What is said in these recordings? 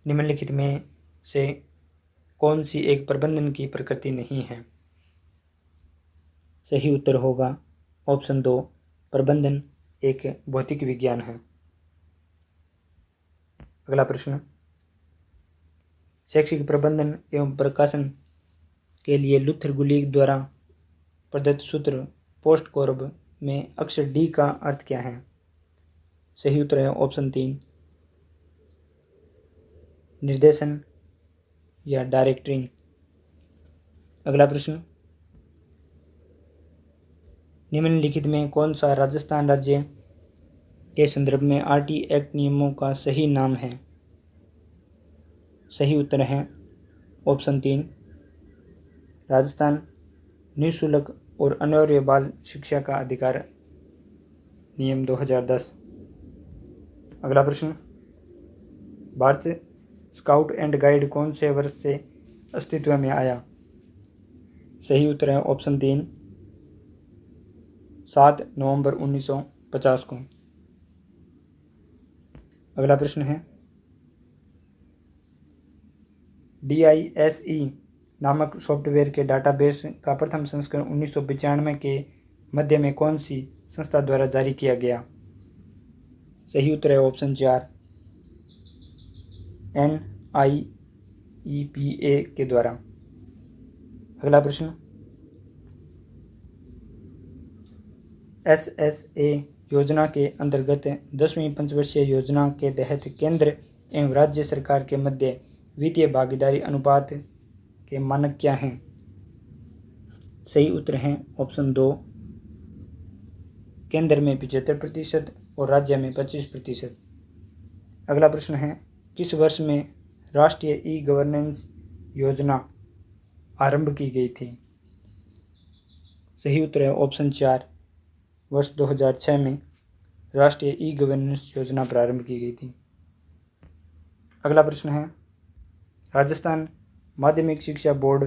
निम्नलिखित में से कौन सी एक प्रबंधन की प्रकृति नहीं है? सही उत्तर होगा ऑप्शन 2, प्रबंधन एक भौतिक विज्ञान है। अगला प्रश्न, शैक्षिक प्रबंधन एवं प्रकाशन के लिए लुथर गुलिग द्वारा प्रदत्त सूत्र पोस्ट कोरब में अक्षर डी का अर्थ क्या है? सही उत्तर है ऑप्शन 3, निर्देशन या डायरेक्टरिंग। अगला प्रश्न, निम्नलिखित में कौन सा राजस्थान राज्य के संदर्भ में आरटी एक्ट नियमों का सही नाम है? सही उत्तर है ऑप्शन 3, राजस्थान निःशुल्क और अनिवार्य बाल शिक्षा का अधिकार नियम 2010। अगला प्रश्न, भारतीय स्काउट एंड गाइड कौन से वर्ष से अस्तित्व में आया? सही उत्तर है ऑप्शन 3, 7 नवंबर 1950 को। अगला प्रश्न है, DISE नामक सॉफ्टवेयर के डाटाबेस का प्रथम संस्करण 1995 के मध्य में कौन सी संस्था द्वारा जारी किया गया? सही उत्तर है ऑप्शन 4, NIEPA के द्वारा। अगला प्रश्न, SSA योजना के अंतर्गत 10वीं पंचवर्षीय योजना के तहत केंद्र एवं राज्य सरकार के मध्य वित्तीय भागीदारी अनुपात के मानक क्या हैं? सही उत्तर हैं ऑप्शन 2, केंद्र में 75% और राज्य में 25%। अगला प्रश्न है, किस वर्ष में राष्ट्रीय ई गवर्नेंस योजना आरंभ की गई थी? सही उत्तर है ऑप्शन 4, वर्ष 2006 में राष्ट्रीय ई गवर्नेंस योजना प्रारंभ की गई थी। अगला प्रश्न है, राजस्थान माध्यमिक शिक्षा बोर्ड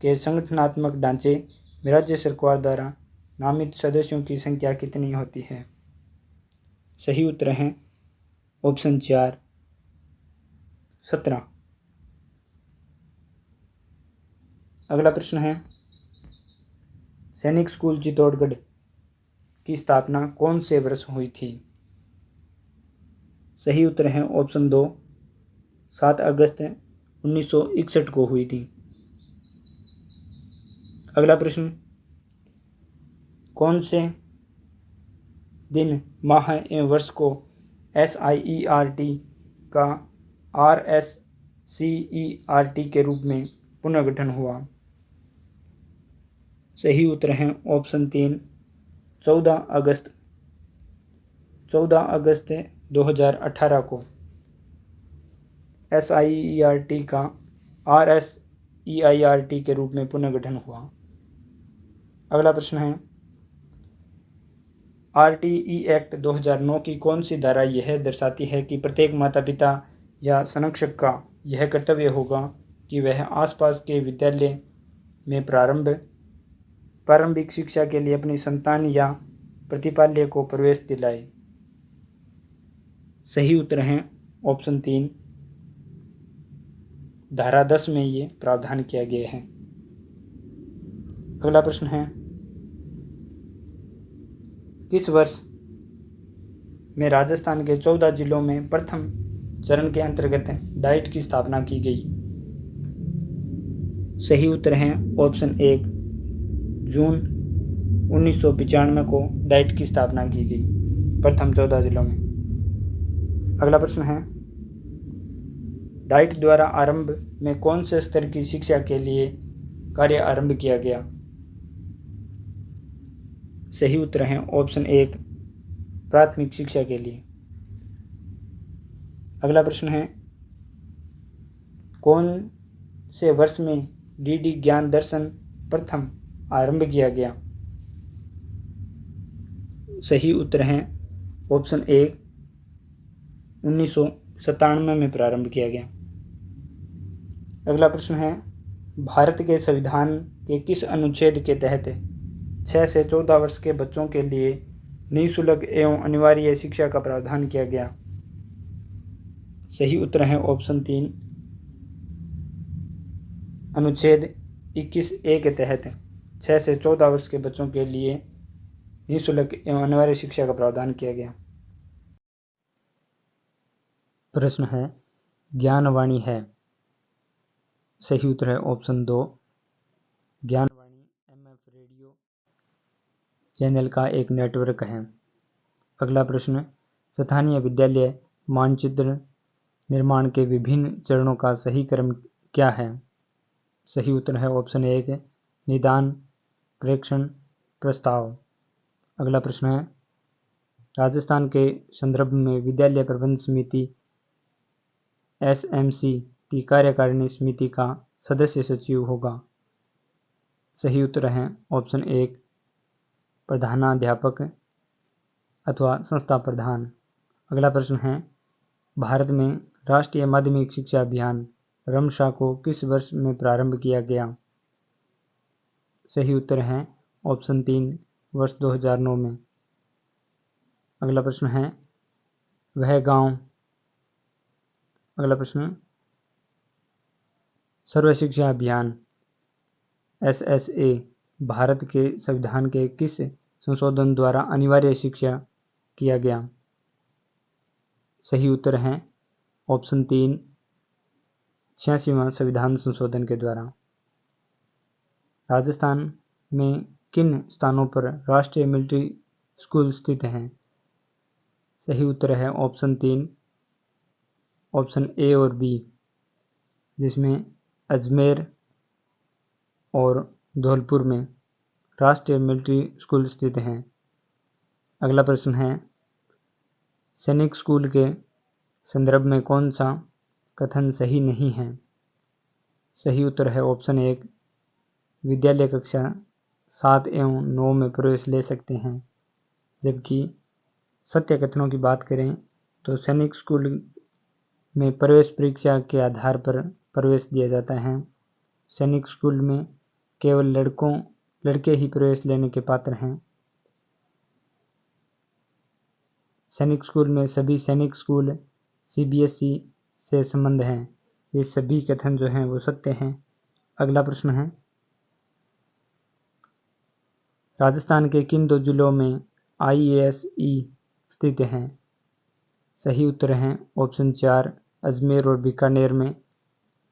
के संगठनात्मक ढांचे में राज्य सरकार द्वारा नामित सदस्यों की संख्या कितनी होती है? सही उत्तर हैं ऑप्शन 4, 17। अगला प्रश्न है, सैनिक स्कूल चित्तौड़गढ़ की स्थापना कौन से वर्ष हुई थी? सही उत्तर है ऑप्शन 2, 7 अगस्त 1961 को हुई थी। अगला प्रश्न, कौन से दिन, माह एवं वर्ष को SIERT का RSCERT के रूप में पुनर्गठन हुआ? सही उत्तर हैं ऑप्शन 3, 14 अगस्त 2018 को SIERT का RSEIRT के रूप में पुनर्गठन हुआ। अगला प्रश्न है, RTE एक्ट 2009 की कौन सी धारा यह दर्शाती है कि प्रत्येक माता पिता या संरक्षक का यह कर्तव्य होगा कि वह आसपास के विद्यालय में प्रारंभिक शिक्षा के लिए अपनी संतान या प्रतिपाल्य को प्रवेश दिलाए? सही उत्तर हैं ऑप्शन 3, धारा 10 में ये प्रावधान किया गया है। अगला प्रश्न है, किस वर्ष में राजस्थान के 14 जिलों में प्रथम चरण के अंतर्गत डाइट की स्थापना की गई? सही उत्तर हैं ऑप्शन 1, जून 1995 को डाइट की स्थापना की गई प्रथम 14 जिलों में। अगला प्रश्न है, डाइट द्वारा आरंभ में कौन से स्तर की शिक्षा के लिए कार्य आरंभ किया गया? सही उत्तर हैं ऑप्शन 1, प्राथमिक शिक्षा के लिए। अगला प्रश्न है, कौन से वर्ष में DD ज्ञान दर्शन प्रथम आरंभ किया गया? सही उत्तर हैं ऑप्शन 1, 1997 में प्रारंभ किया गया। अगला प्रश्न है, भारत के संविधान के किस अनुच्छेद के तहत 6 से 14 वर्ष के बच्चों के लिए निःशुल्क एवं अनिवार्य शिक्षा का प्रावधान किया गया? सही उत्तर है ऑप्शन 3। अनुच्छेद 21A के तहत 6 से 14 वर्ष के बच्चों के लिए निःशुल्क एवं अनिवार्य शिक्षा का प्रावधान किया गया। प्रश्न है ज्ञानवाणी है। सही उत्तर है option 2। Gyanvani MF radio channel का एक नेटवर्क है। अगला प्रश्न, स्थानीय विद्यालय मानचित्र निर्माण के विभिन्न चरणों का सही क्रम क्या है? सही उत्तर है ऑप्शन 1 निदान, प्रेक्षण, प्रस्ताव। अगला प्रश्न है, राजस्थान के संदर्भ में विद्यालय प्रबंध समिति SMC की कार्यकारिणी समिति का सदस्य सचिव होगा। सही उत्तर है ऑप्शन 1 प्रधानाध्यापक अथवा संस्था प्रधान। अगला प्रश्न है, भारत में राष्ट्रीय माध्यमिक शिक्षा अभियान रमशा को किस वर्ष में प्रारंभ किया गया? सही उत्तर है ऑप्शन 3 वर्ष 2009 में। अगला प्रश्न है, वह गांव। अगला प्रश्न, सर्व शिक्षा अभियान SSA भारत के संविधान के किस संशोधन द्वारा अनिवार्य शिक्षा किया गया? सही उत्तर है ऑप्शन 3 86वां संविधान संशोधन के द्वारा। राजस्थान में किन स्थानों पर राष्ट्रीय मिलिट्री स्कूल स्थित हैं? सही उत्तर है ऑप्शन 3 ऑप्शन A और B, जिसमें अजमेर और धौलपुर में राष्ट्रीय मिलिट्री स्कूल स्थित हैं। अगला प्रश्न है, सैनिक स्कूल के संदर्भ में कौन सा कथन सही नहीं है? सही उत्तर है ऑप्शन 1 विद्यालय कक्षा 7 एवं 9 में प्रवेश ले सकते हैं। जबकि सत्य कथनों की बात करें तो सैनिक स्कूल में प्रवेश परीक्षा के आधार पर प्रवेश दिया जाता है। सैनिक स्कूल में केवल लड़के ही प्रवेश लेने के पात्र हैं। सैनिक स्कूल में सभी सैनिक स्कूल CBSE से संबंध हैं। ये सभी कथन जो हैं वो सत्य हैं। अगला प्रश्न है, राजस्थान के किन 2 जिलों में IASE स्थित हैं? सही उत्तर हैं ऑप्शन 4 अजमेर और बीकानेर में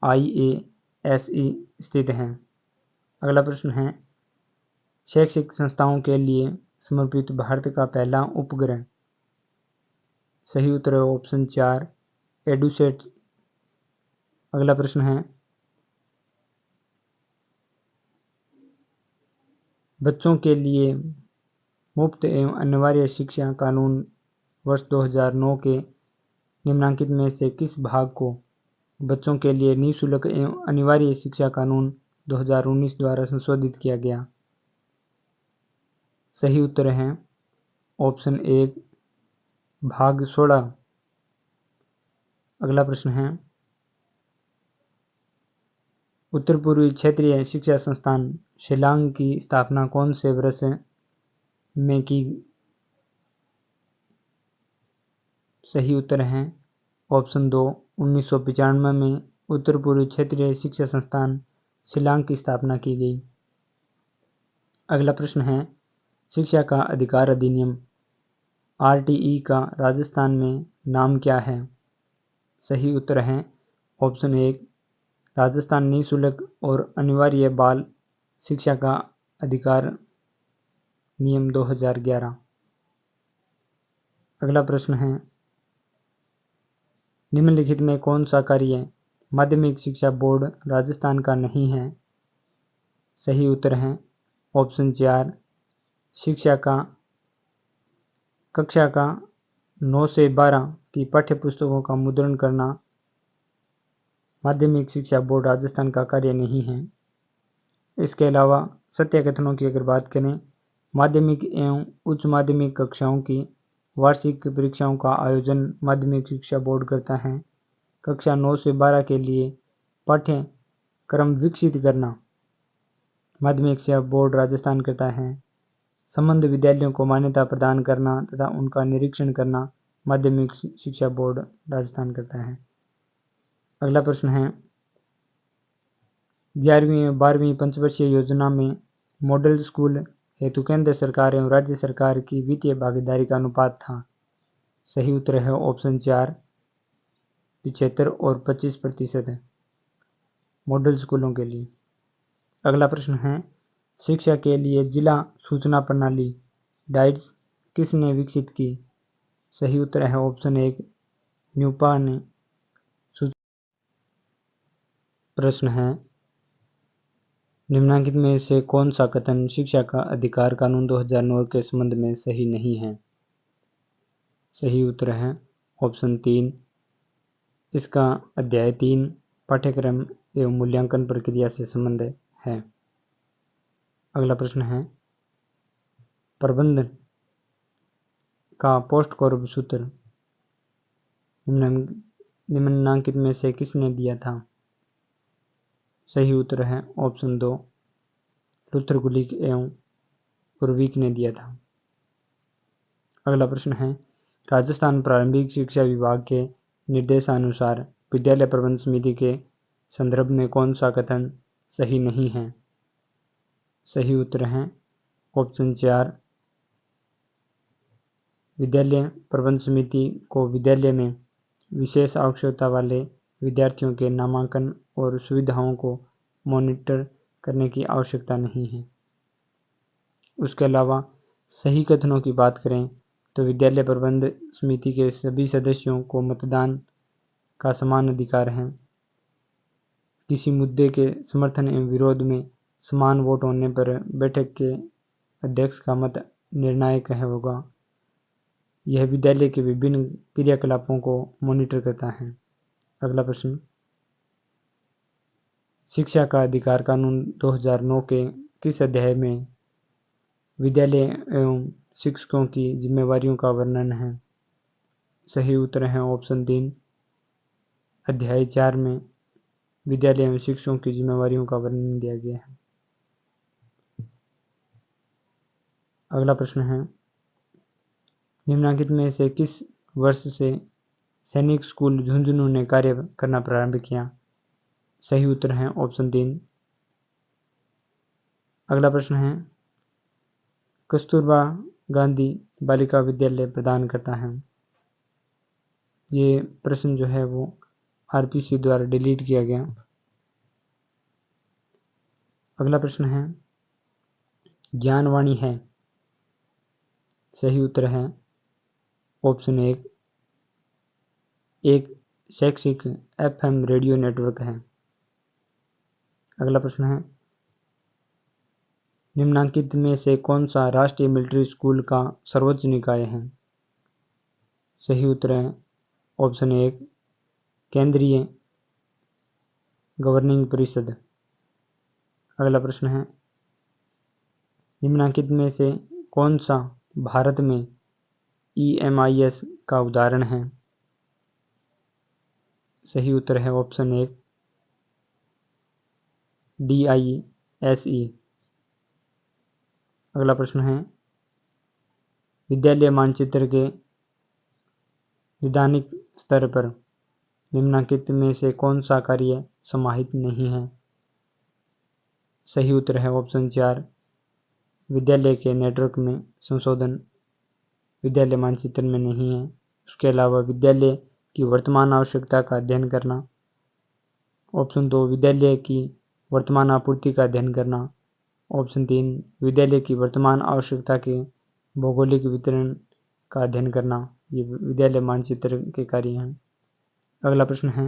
IASE स्थित हैं। अगला प्रश्न है, शैक्षिक संस्थाओं के लिए समर्पित भारत का पहला उपग्रह। सही उत्तर है ऑप्शन 4 एडुसेट। अगला प्रश्न है, बच्चों के लिए मुफ्त एवं अनिवार्य शिक्षा कानून वर्ष 2009 के निम्नलिखित में से किस भाग को बच्चों के लिए निःशुल्क एवं अनिवार्य शिक्षा कानून 2019 द्वारा संशोधित किया गया? सही उत्तर है ऑप्शन 1 भाग 16। अगला प्रश्न है, उत्तर पूर्वी क्षेत्रीय शिक्षा संस्थान शिलांग की स्थापना कौन से वर्ष में की? सही उत्तर है ऑप्शन 2 1995 में उत्तर पूर्वी क्षेत्रीय शिक्षा संस्थान शिलांग की स्थापना की गई। अगला प्रश्न है, शिक्षा का अधिकार अधिनियम RTE का राजस्थान में नाम क्या है? सही उत्तर है ऑप्शन 1 राजस्थान निःशुल्क और अनिवार्य बाल शिक्षा का अधिकार नियम 2011। अगला प्रश्न है, निम्नलिखित में कौन सा कार्य माध्यमिक शिक्षा बोर्ड राजस्थान का नहीं है? सही उत्तर है ऑप्शन 4 शिक्षा का कक्षा का 9 से 12 की पाठ्य पुस्तकों का मुद्रण करना माध्यमिक शिक्षा बोर्ड राजस्थान का कार्य नहीं है। इसके अलावा सत्य कथनों की अगर बात करें, माध्यमिक एवं उच्च माध्यमिक कक्षाओं की वार्षिक परीक्षाओं का आयोजन माध्यमिक शिक्षा बोर्ड करता है। कक्षा 9 से 12 के लिए पाठ्यक्रम विकसित करना माध्यमिक शिक्षा बोर्ड राजस्थान करता है। संबद्ध विद्यालयों को मान्यता प्रदान करना तथा उनका निरीक्षण करना माध्यमिक शिक्षा बोर्ड राजस्थान करता है। अगला प्रश्न है 11वीं और 12वीं पंचवर्षीय योजना में मॉडल स्कूल हेतु केंद्र सरकार एवं राज्य सरकार की वित्तीय भागीदारी का अनुपात था। सही उत्तर है ऑप्शन 4 75 और 25% मॉडल स्कूलों के लिए। अगला प्रश्न है शिक्षा के लिए जिला सूचना प्रणाली डाइट्स किसने विकसित की? सही उत्तर है ऑप्शन 1 न्यूपा ने। प्रश्न है निम्नलिखित में से कौन सा कथन शिक्षा का अधिकार कानून 2009 के संबंध में सही नहीं है? सही उत्तर है ऑप्शन 3 इसका अध्याय 3 पाठ्यक्रम एवं मूल्यांकन प्रक्रिया से संबंध है। अगला प्रश्न है प्रबंधन का पोस्ट कॉर्ब सूत्र निम्नलिखित में से किसने दिया था? सही उत्तर है ऑप्शन 2 लुथर गुलिक एवं पूर्विक ने दिया था। अगला प्रश्न है राजस्थान प्रारंभिक शिक्षा विभाग के निर्देशानुसार विद्यालय प्रबंध समिति के संदर्भ में कौन सा कथन सही नहीं है? सही उत्तर है ऑप्शन 4 विद्यालय प्रबंध समिति को विद्यालय में विशेष आवश्यकता वाले विद्यार्थियों के नामांकन और सुविधाओं को मॉनिटर करने की आवश्यकता नहीं है। उसके अलावा सही कथनों की बात करें तो विद्यालय प्रबंध समिति के सभी सदस्यों को मतदान का समान अधिकार है। किसी मुद्दे के समर्थन एवं विरोध में समान वोट होने पर बैठक के अध्यक्ष का मत निर्णायक होगा। यह विद्यालय के विभिन्न क्रियाकलापों को मॉनिटर करता है। अगला प्रश्न शिक्षा का अधिकार कानून 2009 के किस अध्याय में विद्यालय एवं शिक्षकों की जिम्मेवारियों का वर्णन है? सही उत्तर है ऑप्शन 3 अध्याय 4 में विद्यालय एवं शिक्षकों की जिम्मेवारियों का वर्णन दिया गया है। अगला प्रश्न है निम्नलिखित में से किस वर्ष से सैनिक स्कूल झुंझुनू ने कार्य करना प्रारंभ किया? सही उत्तर है ऑप्शन 3। अगला प्रश्न है कस्तूरबा गांधी बालिका विद्यालय प्रदान करता है। ये प्रश्न जो है वो आरपीसी द्वारा डिलीट किया गया। अगला प्रश्न है ज्ञानवाणी है। सही उत्तर है ऑप्शन 1 एक शैक्षिक एफएम रेडियो नेटवर्क है। अगला प्रश्न है निम्नलिखित में से कौन सा राष्ट्रीय मिलिट्री स्कूल का सर्वोच्च निकाय है? सही उत्तर है ऑप्शन 1 केंद्रीय गवर्निंग परिषद। अगला प्रश्न है निम्नलिखित में से कौन सा भारत में EMIS का उदाहरण है? सही उत्तर है ऑप्शन 1 DISE। अगला प्रश्न है विद्यालय मानचित्र के निदानिक स्तर पर निम्नलिखित में से कौन सा कार्य समाहित नहीं है? सही उत्तर है ऑप्शन 4 विद्यालय के नेटवर्क में संशोधन विद्यालय मानचित्र में नहीं है। उसके अलावा विद्यालय की वर्तमान आवश्यकता का अध्ययन करना। ऑप्शन 2 विद्यालय की वर्तमान आपूर्ति का अध्ययन करना। ऑप्शन 3 विद्यालय की वर्तमान आवश्यकता के भौगोलिक वितरण का अध्ययन करना। ये विद्यालय मानचित्र के कार्य हैं। अगला प्रश्न है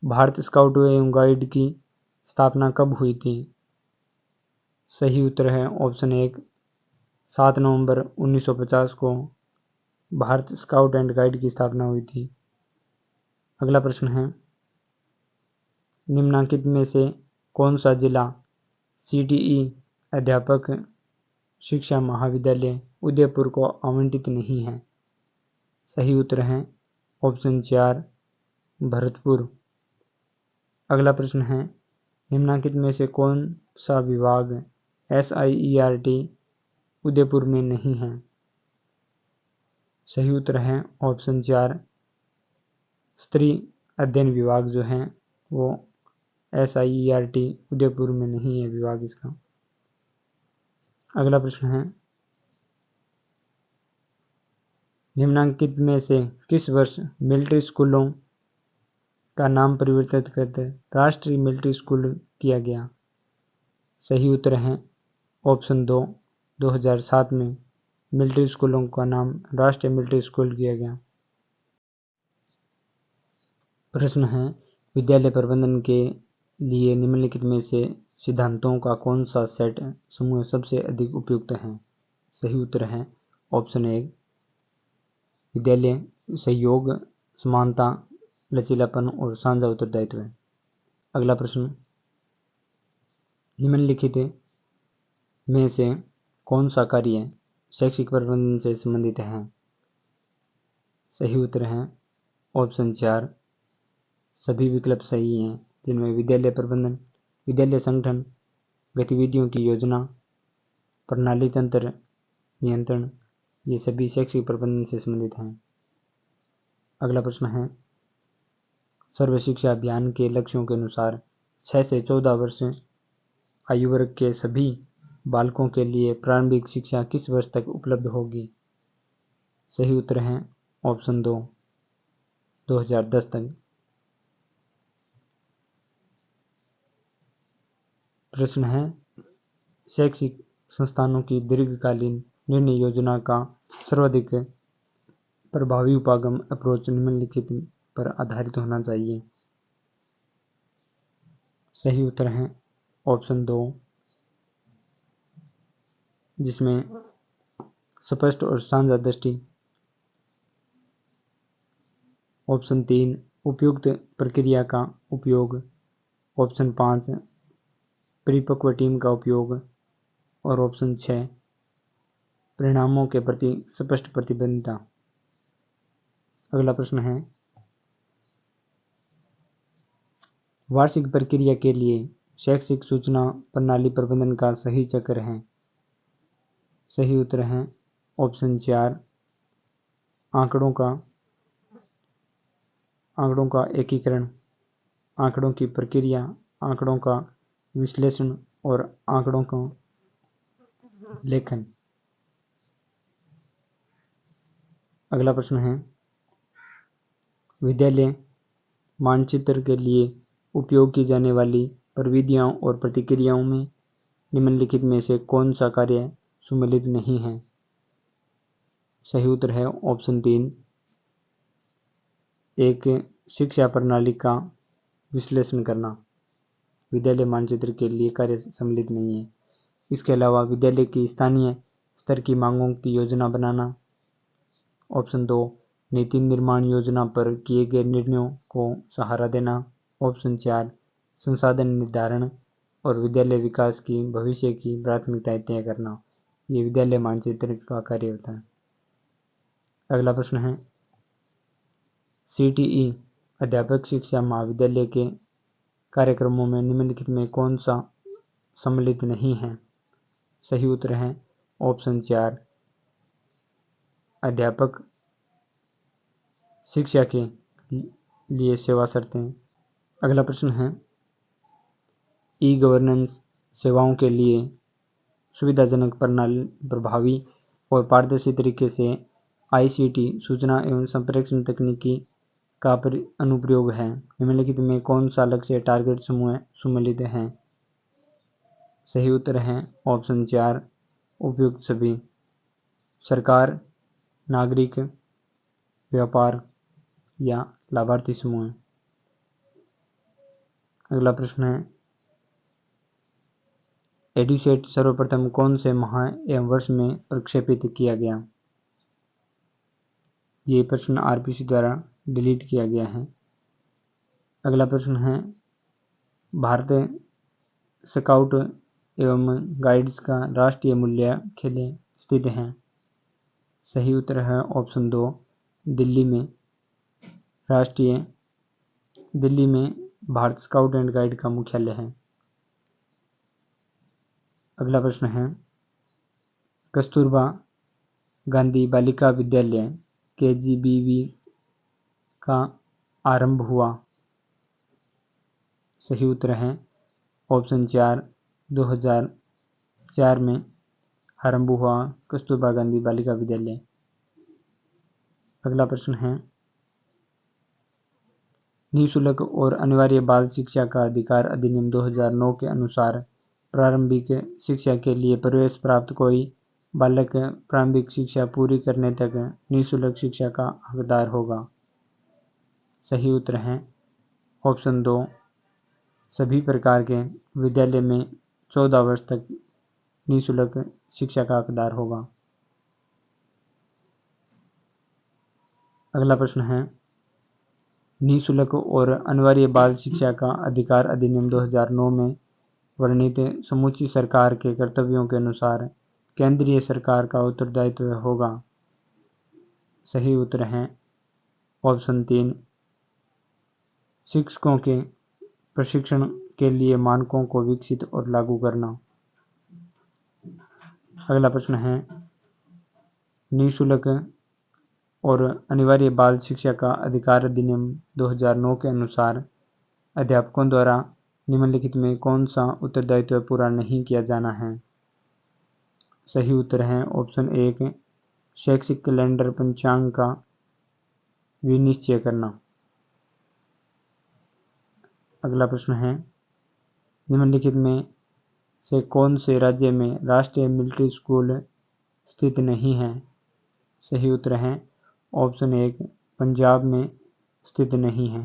भारत स्काउट एवं गाइड की स्थापना कब हुई थी? सही उत्तर है ऑप्शन 1 7 नवंबर 1950 को भारत स्काउट एंड गाइड की स्थापना हुई थी। अगला प्रश्न है निम्नलिखित में से कौन सा जिला CTE अध्यापक शिक्षा महाविद्यालय उदयपुर को आवंटित नहीं है? सही उत्तर है ऑप्शन 4 भरतपुर। अगला प्रश्न है निम्नलिखित में से कौन सा विभाग SIERT उदयपुर में नहीं है? सही उत्तर है ऑप्शन 4 स्त्री अध्ययन विभाग जो है वो SIERT उदयपुर में नहीं है विभाग इसका। अगला प्रश्न है, निम्नलिखित में से किस वर्ष मिलिट्री स्कूलों का नाम परिवर्तित करके राष्ट्रीय मिलिट्री स्कूल किया गया? सही उत्तर है ऑप्शन 2, 2007 में मिलिट्री स्कूलों का नाम राष्ट्रीय मिलिट्री स्कूल किया गया। प्रश्न है, विद्यालय प्रबंधन के लिए निम्नलिखित में से सिद्धांतों का कौन सा सेट समूह सबसे अधिक उपयुक्त है? सही उत्तर है ऑप्शन 1, विद्यालय सहयोग, समानता, लचीलापन और साझा उत्तरदायित्व। अगला प्रश्न, निम्नलिखित में से कौन सा कार्य शैक्षिक प्रबंधन से संबंधित है? सही उत्तर है ऑप्शन 4, सभी विकल्प सही हैं, जिनमें विद्यालय प्रबंधन, विद्यालय संगठन, गतिविधियों की योजना, प्रणाली तंत्र नियंत्रण, ये सभी शैक्षिक प्रबंधन से संबंधित हैं। अगला प्रश्न है, सर्व शिक्षा अभियान के लक्ष्यों के अनुसार 6 से 14 वर्ष आयु वर्ग के सभी बालकों के लिए प्रारंभिक शिक्षा किस वर्ष तक उपलब्ध होगी? सही उत्तर है ऑप्शन 2, 2010 तक। प्रश्न है, शैक्षिक संस्थानों की दीर्घकालीन निर्णय योजना का सर्वाधिक प्रभावी उपागम अप्रोच निम्नलिखित पर आधारित होना चाहिए। सही उत्तर है ऑप्शन 2, जिसमें स्पष्ट और साझा दृष्टि। ऑप्शन 3, उपयुक्त प्रक्रिया का उपयोग। ऑप्शन 5, परिपक्व टीम का उपयोग। और ऑप्शन 6, परिणामों के प्रति स्पष्ट प्रतिबद्धता। अगला प्रश्न है, वार्षिक प्रक्रिया के लिए शैक्षिक सूचना प्रणाली प्रबंधन का सही चक्र है? सही उत्तर है ऑप्शन 4, आंकड़ों का एकीकरण, आंकड़ों की प्रक्रिया, आंकड़ों का विश्लेषण और आंकड़ों का लेखन। अगला प्रश्न है, विद्यालय मानचित्र के लिए उपयोग की जाने वाली प्रविधियों और प्रक्रियाओं में निम्नलिखित में से कौन सा कार्य सम्मिलित नहीं है? सही उत्तर है ऑप्शन 3, एक शिक्षा प्रणाली का विश्लेषण करना विद्यालय मानचित्र के लिए कार्य सम्मिलित नहीं है। इसके अलावा विद्यालय की स्थानीय स्तर की मांगों की योजना बनाना। ऑप्शन 2, नीति निर्माण योजना पर किए गए निर्णयों को सहारा देना। ऑप्शन 4, संसाधन निर्धारण और विद्यालय विकास की भविष्य की प्राथमिकताएं तय करना। ये विद्यालय मानचित्र का कार्य होता है। अगला प्रश्न है, CTE अध्यापक शिक्षा महाविद्यालय के कार्यक्रमों में निम्नलिखित में कौन सा सम्मिलित नहीं है? सही उत्तर है ऑप्शन 4, अध्यापक शिक्षा के लिए सेवा शर्तें। अगला प्रश्न है, ई-गवर्नेंस सेवाओं के लिए सुविधाजनक, प्रणाली प्रभावी और पारदर्शी तरीके से ICT सूचना एवं संप्रेषण तकनीकी का अनुप्रयोग है। निम्नलिखित में कौन सा लक्ष्य टारगेट समूह सम्मिलित हैं? सही उत्तर है ऑप्शन 4, उपयुक्त सभी, सरकार, नागरिक, व्यापार या लाभार्थी समूह। अगला प्रश्न है, एडुसेट सर्वप्रथम कौन से माह एवं वर्ष में प्रक्षेपित किया गया? ये प्रश्न RPC द्वारा डिलीट किया गया है। अगला प्रश्न है, भारत स्काउट एवं गाइड्स का राष्ट्रीय मुख्यालय स्थित है? सही उत्तर है ऑप्शन 2, दिल्ली में भारत स्काउट एंड गाइड का मुख्यालय है। अगला प्रश्न है, कस्तूरबा गांधी बालिका विद्यालय KGBV का आरंभ हुआ? सही उत्तर है ऑप्शन 4, 2004 में आरंभ हुआ कस्तूरबा गांधी बालिका विद्यालय। अगला प्रश्न है, निःशुल्क और अनिवार्य बाल शिक्षा का अधिकार अधिनियम 2009 के अनुसार प्रारंभिक शिक्षा के लिए प्रवेश प्राप्त कोई बालक प्रारंभिक शिक्षा पूरी करने तक निःशुल्क शिक्षा का हकदार होगा। सही उत्तर है ऑप्शन 2, सभी प्रकार के विद्यालय में 14 वर्ष तक निःशुल्क शिक्षा का हकदार होगा। अगला प्रश्न है, निःशुल्क और अनिवार्य बाल शिक्षा का अधिकार अधिनियम 2009 में वर्णित समूची सरकार के कर्तव्यों के अनुसार केंद्रीय सरकार का उत्तरदायित्व होगा। सही उत्तर है ऑप्शन 3, शिक्षकों के प्रशिक्षण के लिए मानकों को विकसित और लागू करना। अगला प्रश्न है, निःशुल्क और अनिवार्य बाल शिक्षा का अधिकार अधिनियम 2009 के अनुसार अध्यापकों द्वारा निम्नलिखित में कौन सा उत्तरदायित्व पूरा नहीं किया जाना है। सही उत्तर है ऑप्शन 1, शैक्षिक कैलेंडर पंचांग का विनिश्चय करना। अगला प्रश्न है, निम्नलिखित में से कौन से राज्य में राष्ट्रीय मिलिट्री स्कूल स्थित नहीं है। सही उत्तर है ऑप्शन 1, पंजाब में स्थित नहीं है।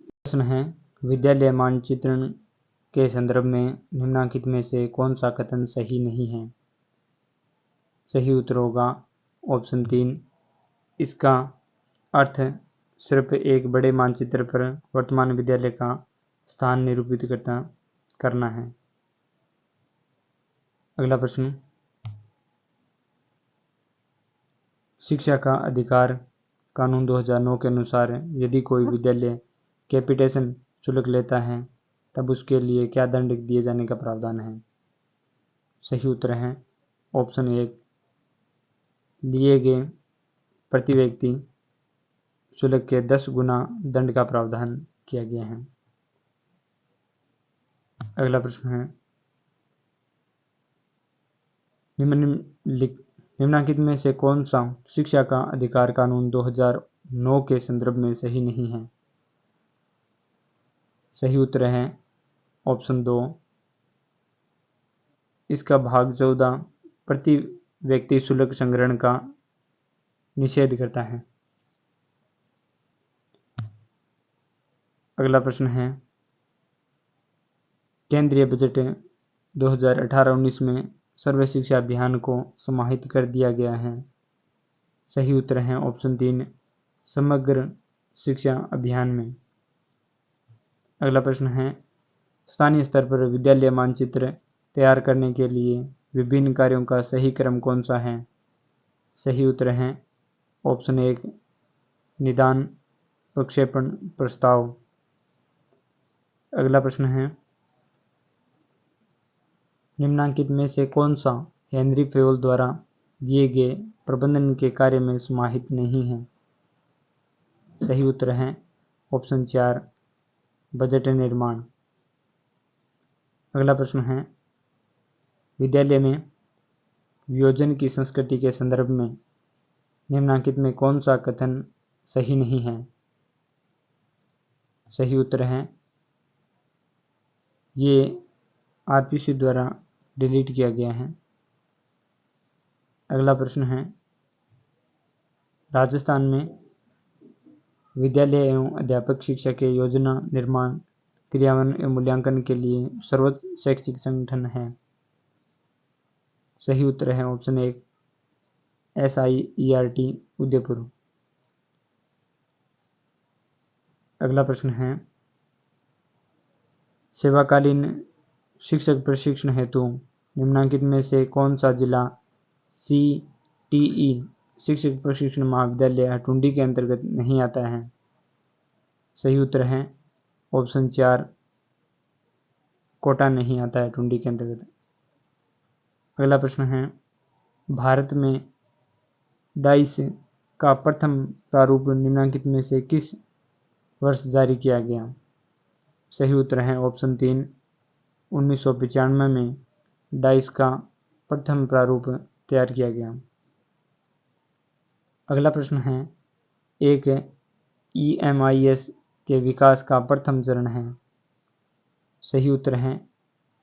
प्रश्न है, विद्यालय मानचित्रण के संदर्भ में निम्नलिखित में से कौन सा कथन सही नहीं है। सही उत्तर होगा ऑप्शन 3, इसका अर्थ सिर्फ एक बड़े मानचित्र पर वर्तमान विद्यालय का स्थान निरूपित करना है। अगला प्रश्न, शिक्षा का अधिकार कानून 2009 के अनुसार यदि कोई विद्यालय कैपिटेशन शुल्क लेता है तब उसके लिए क्या दंड दिए जाने का प्रावधान है। सही उत्तर है ऑप्शन 1, लिए गए प्रति व्यक्ति शुल्क के 10 गुना दंड का प्रावधान किया गया है। अगला प्रश्न है, निम्नलिखित में से कौन सा शिक्षा का अधिकार कानून 2009 के संदर्भ में सही नहीं है। सही उत्तर है ऑप्शन 2, इसका भाग 14 प्रति व्यक्ति शुल्क संग्रहण का निषेध करता है। अगला प्रश्न है, केंद्रीय बजट 2018-19 में सर्व शिक्षा अभियान को समाहित कर दिया गया है। सही उत्तर है ऑप्शन 3, समग्र शिक्षा अभियान में। अगला प्रश्न है, स्थानीय स्तर पर विद्यालय मानचित्र तैयार करने के लिए विभिन्न कार्यों का सही क्रम कौन सा है। सही उत्तर है ऑप्शन 1, निदान, प्रक्षेपण, प्रस्ताव। अगला प्रश्न है, निम्नलिखित में से कौन सा हेनरी फेयोल द्वारा दिए गए प्रबंधन के कार्य में समाहित नहीं है। सही उत्तर है ऑप्शन 4, बजट निर्माण। अगला प्रश्न है, विद्यालय में वियोजन की संस्कृति के संदर्भ में निम्नलिखित में कौन सा कथन सही नहीं है। सही उत्तर है, ये आरपीसी द्वारा डिलीट किया गया है। अगला प्रश्न है, राजस्थान में विद्यालय एवं अध्यापक शिक्षा के योजना निर्माण, क्रियान्वयन एवं मूल्यांकन के लिए सर्वोच्च शैक्षिक संगठन है। सही उत्तर है ऑप्शन 1, SIERT उदयपुर। अगला प्रश्न है, सेवाकालीन शिक्षक प्रशिक्षण हेतु निम्नलिखित में से कौन सा जिला CTE शिक्षक प्रशिक्षण महाविद्यालय हटुंडी के अंतर्गत नहीं आता है। सही उत्तर है ऑप्शन 4, कोटा नहीं आता है हटुंडी के अंतर्गत। अगला प्रश्न है, भारत में डाइस का प्रथम प्रारूप निम्नलिखित में से किस वर्ष जारी किया गया। सही उत्तर है ऑप्शन 3। 1995 में डाइस का प्रथम प्रारूप तैयार किया गया। अगला प्रश्न है, एक EMIS के विकास का प्रथम चरण है। सही उत्तर है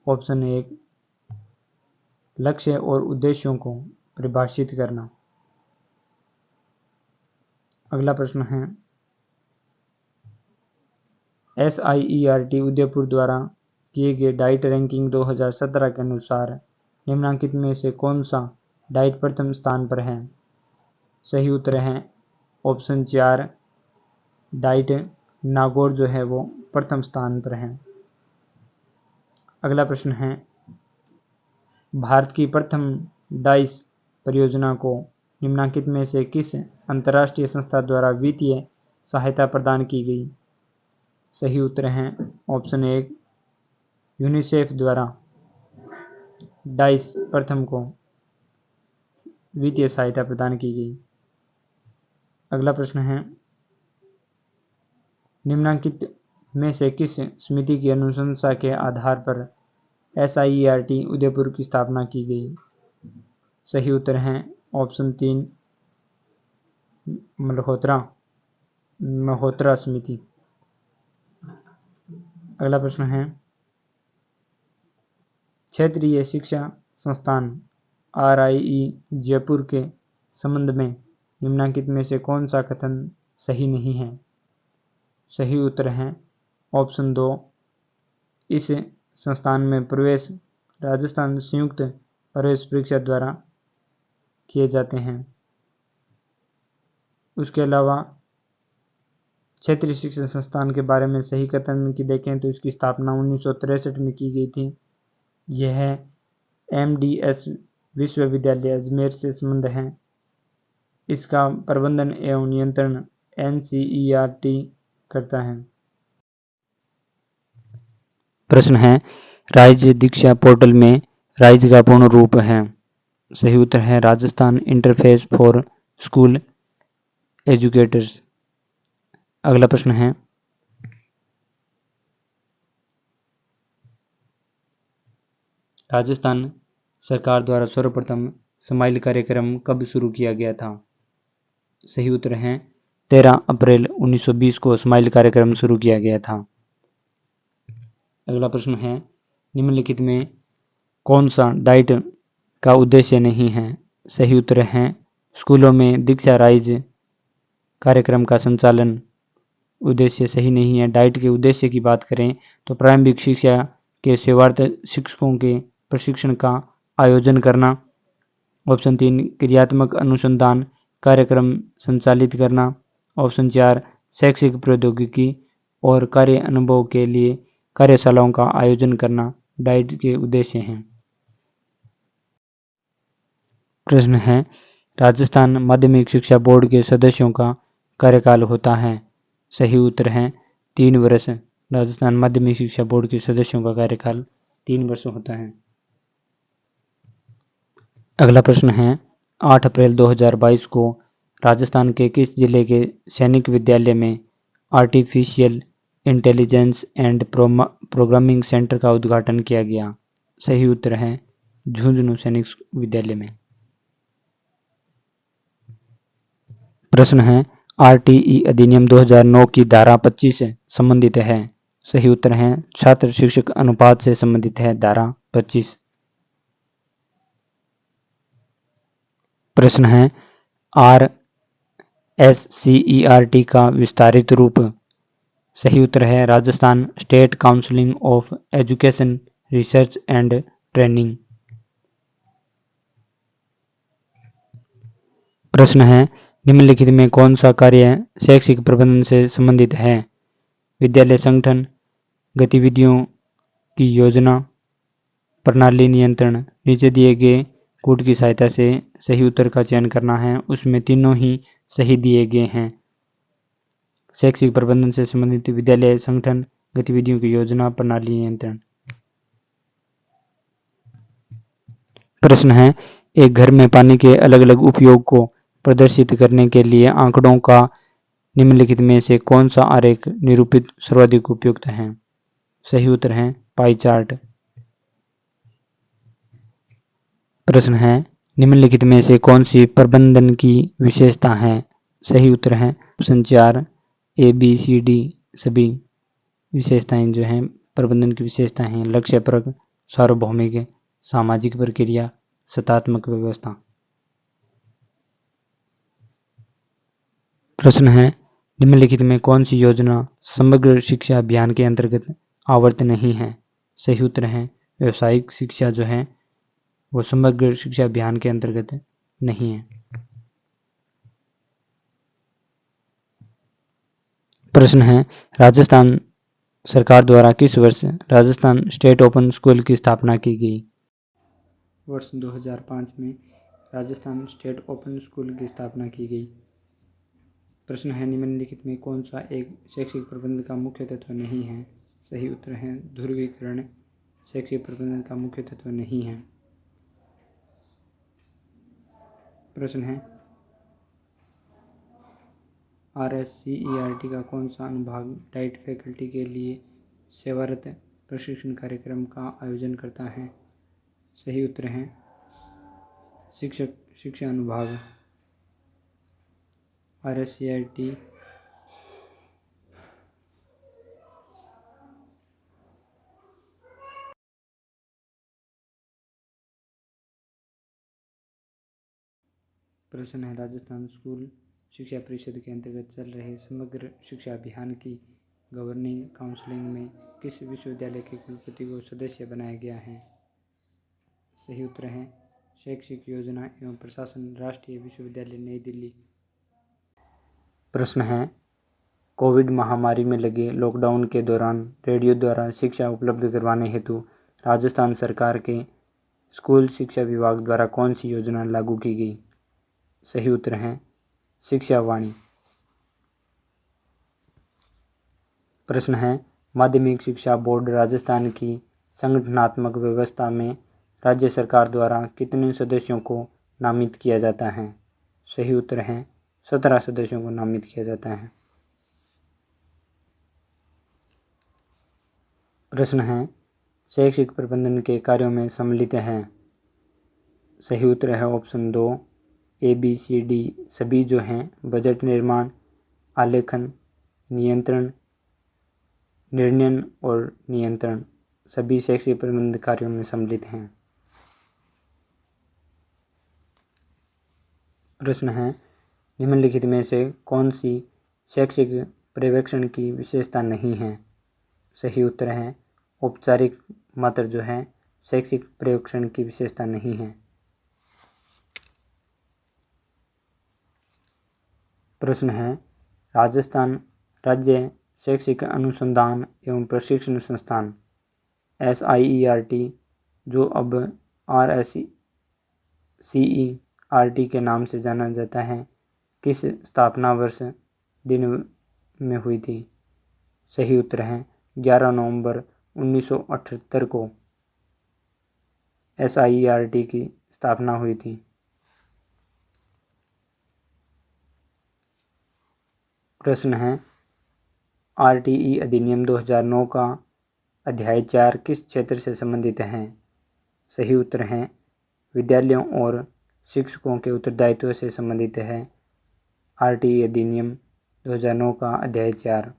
ऑप्शन 1, लक्ष्य और उद्देश्यों को परिभाषित करना। अगला प्रश्न है, SIERT उदयपुर द्वारा किए गए डाइट रैंकिंग 2017 के अनुसार निम्नलिखित में से कौन सा डाइट प्रथम स्थान पर है। सही उत्तर है ऑप्शन 4, डाइट नागौर जो है वो प्रथम स्थान पर है। अगला प्रश्न है, भारत की प्रथम डाइस परियोजना को निम्नलिखित में से किस अंतर्राष्ट्रीय संस्था द्वारा वित्तीय सहायता प्रदान की गई। सही उत्तर है ऑप्शन 1, यूनिसेफ द्वारा डाइस प्रथम को वित्तीय सहायता प्रदान की गई। अगला प्रश्न है, निम्नलिखित में से किस समिति की अनुशंसा के आधार पर SIERT उदयपुर की स्थापना की गई। सही उत्तर है ऑप्शन 3, मल्होत्रा समिति। अगला प्रश्न है, क्षेत्रीय शिक्षा संस्थान RIE जयपुर के संबंध में निम्नलिखित में से कौन सा कथन सही नहीं है। सही उत्तर है ऑप्शन 2, इस संस्थान में प्रवेश राजस्थान संयुक्त प्रवेश परीक्षा द्वारा किए जाते हैं। उसके अलावा क्षेत्रीय शिक्षण संस्थान के बारे में सही कथन की देखें तो इसकी स्थापना 1963 में की गई थी। यह MDS विश्वविद्यालय अजमेर से संबंध है। इसका प्रबंधन एवं नियंत्रण NCERT करता है। प्रश्न है, राज्य दीक्षा पोर्टल में राज्य का पूर्ण रूप है। सही उत्तर है Rajasthan interface for school educators. अगला प्रश्न है, राजस्थान सरकार द्वारा सर्वप्रथम स्माइल कार्यक्रम कब शुरू किया गया था। सही उत्तर है 13 अप्रैल 1920 को स्माइल कार्यक्रम शुरू किया गया था। अगला प्रश्न है, निम्नलिखित में कौन सा डाइट का उद्देश्य नहीं है। सही उत्तर है स्कूलों में दीक्षा राइज कार्यक्रम का संचालन उद्देश्य सही नहीं है। डाइट के उद्देश्य की बात करें तो प्रारंभिक शिक्षा के सेवारत शिक्षकों के प्रशिक्षण का आयोजन करना। ऑप्शन 3, क्रियात्मक अनुसंधान कार्यक्रम संचालित करना। ऑप्शन 4, शैक्षिक प्रौद्योगिकी और कार्य अनुभव के लिए कार्यशालाओं का आयोजन करना डाइट के उद्देश्य हैं। प्रश्न है, राजस्थान माध्यमिक शिक्षा बोर्ड के सदस्यों का कार्यकाल होता है। सही उत्तर है 3 वर्ष। राजस्थान माध्यमिक शिक्षा बोर्ड के सदस्यों का कार्यकाल 3 वर्ष होता है। अगला प्रश्न है, 8 अप्रैल 2022 को राजस्थान के किस जिले के सैनिक विद्यालय में artificial intelligence and programming centre का उद्घाटन किया गया। सही उत्तर है झुंझुनू सैनिक विद्यालय में। प्रश्न है, RTE अधिनियम 2009 की धारा 25 से संबंधित है। सही उत्तर है छात्र शिक्षक अनुपात से संबंधित है धारा 25। प्रश्न है, RSCERT का विस्तारित रूप। सही उत्तर है Rajasthan state council of education research and training. प्रश्न है, निम्नलिखित में कौन सा कार्य शैक्षिक प्रबंधन से संबंधित है। विद्यालय संगठन, गतिविधियों की योजना, प्रणाली नियंत्रण। नीचे दिए गए कूट की सहायता से सही उत्तर का चयन करना है। उसमें तीनों ही सही दिए गए हैं। शैक्षिक प्रबंधन से संबंधित विद्यालय संगठन, गतिविधियों की योजना, प्रणाली नियंत्रण। प्रश्न है, एक घर में पानी के अलग अलग उपयोग को प्रदर्शित करने के लिए आंकड़ों का निम्नलिखित में से कौन सा आरेख निरूपित सर्वाधिक उपयुक्त है। सही उत्तर है पाई चार्ट। प्रश्न है निम्नलिखित में से कौन सी प्रबंधन की विशेषता है। सही उत्तर है option 4 A B C D सभी विशेषताएं जो हैं प्रबंधन की विशेषताएं हैं। लक्ष्यपरक, सार्वभौमिक, सामाजिक प्रक्रिया, सत्तात्मक व्यवस्था। प्रश्न है निम्नलिखित में कौन सी योजना समग्र शिक्षा अभियान के अंतर्गत आवर्त नहीं है। सही उत्तर है व्यावसायिक शिक्षा जो है वो समग्र शिक्षा अभियान के अंतर्गत नहीं है। प्रश्न है राजस्थान सरकार द्वारा किस वर्ष राजस्थान स्टेट ओपन स्कूल की स्थापना की गई। वर्ष 2005 में राजस्थान स्टेट ओपन स्कूल की स्थापना की गई। प्रश्न है निम्नलिखित में कौन सा एक शैक्षिक प्रबंधन का मुख्य तत्व नहीं है। सही उत्तर है ध्रुवीकरण शैक्षिक प्रबंधन का मुख्य तत्व नहीं है। प्रश्न है RSCERT का कौन सा अनुभाग डाइट फैकल्टी के लिए सेवारत प्रशिक्षण कार्यक्रम का आयोजन करता है। सही उत्तर है शिक्षक शिक्षा अनुभाग। RSCERT प्रश्न है राजस्थान स्कूल शिक्षा परिषद के अंतर्गत चल रहे समग्र शिक्षा अभियान की गवर्निंग काउंसिलिंग में किस विश्वविद्यालय के कुलपति को सदस्य बनाया गया है। सही उत्तर है शैक्षिक योजना एवं प्रशासन राष्ट्रीय विश्वविद्यालय नई दिल्ली। प्रश्न है कोविड महामारी में लगे लॉकडाउन के दौरान रेडियो द्वारा शिक्षा उपलब्ध करवाने हेतु राजस्थान सरकार के स्कूल शिक्षा विभाग द्वारा कौन सी योजना लागू की गई। सही उत्तर है शिक्षा वाणी। प्रश्न है माध्यमिक शिक्षा बोर्ड राजस्थान की संगठनात्मक व्यवस्था में राज्य सरकार द्वारा कितने सदस्यों को नामित किया जाता है। सही उत्तर है 17 सदस्यों को नामित किया जाता है। प्रश्न है शैक्षिक प्रबंधन के कार्यों में सम्मिलित है। सही उत्तर है ऑप्शन 2 ABCD सभी जो हैं बजट निर्माण, आलेखन, नियंत्रण, निर्णय और नियंत्रण सभी शैक्षिक प्रबंधन कार्यों में सम्मिलित हैं। प्रश्न है निम्नलिखित में से कौन सी शैक्षिक पर्यवेक्षण की विशेषता नहीं है। सही उत्तर है औपचारिक मात्र जो है शैक्षिक पर्यवेक्षण की विशेषता नहीं है। प्रश्न है राजस्थान राज्य शैक्षिक अनुसंधान एवं प्रशिक्षण संस्थान SIERT जो अब RSCERT के नाम से जाना जाता है किस स्थापना वर्ष दिन में हुई थी। सही उत्तर है 11 नवंबर 1978 को SIERT की स्थापना हुई थी। प्रश्न है RTE अधिनियम 2009 का अध्याय 4 किस क्षेत्र से संबंधित है। सही उत्तर है विद्यालयों और शिक्षकों के उत्तरदायित्व से संबंधित है। RTE अधिनियम 2009 का अध्याय 4।